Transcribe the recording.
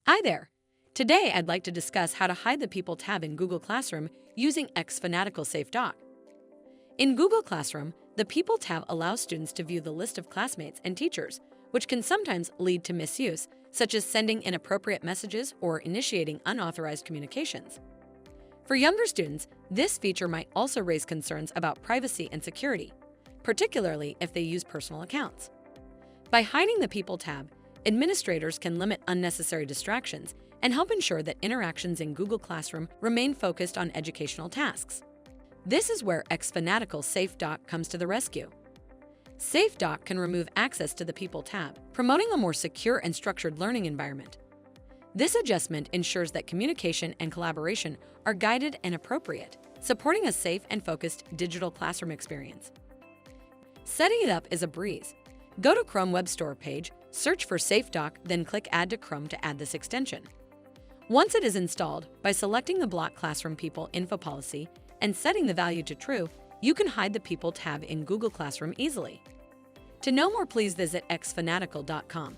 Hi there! Today I'd like to discuss how to hide the People tab in Google Classroom using xFanatical Safe Dock. In Google Classroom, the People tab allows students to view the list of classmates and teachers, which can sometimes lead to misuse, such as sending inappropriate messages or initiating unauthorized communications. For younger students, this feature might also raise concerns about privacy and security, particularly if they use personal accounts. By hiding the People tab, administrators can limit unnecessary distractions and help ensure that interactions in Google Classroom remain focused on educational tasks. This is where xFanatical Safe Dock comes to the rescue. Safe Dock can remove access to the People tab, promoting a more secure and structured learning environment. This adjustment ensures that communication and collaboration are guided and appropriate, supporting a safe and focused digital classroom experience. Setting it up is a breeze. Go to Chrome Web Store page, search for Safe Dock, then click Add to Chrome to add this extension. Once it is installed, by selecting the Block Classroom People info policy and setting the value to true, you can hide the People tab in Google Classroom easily. To know more, please visit xfanatical.com.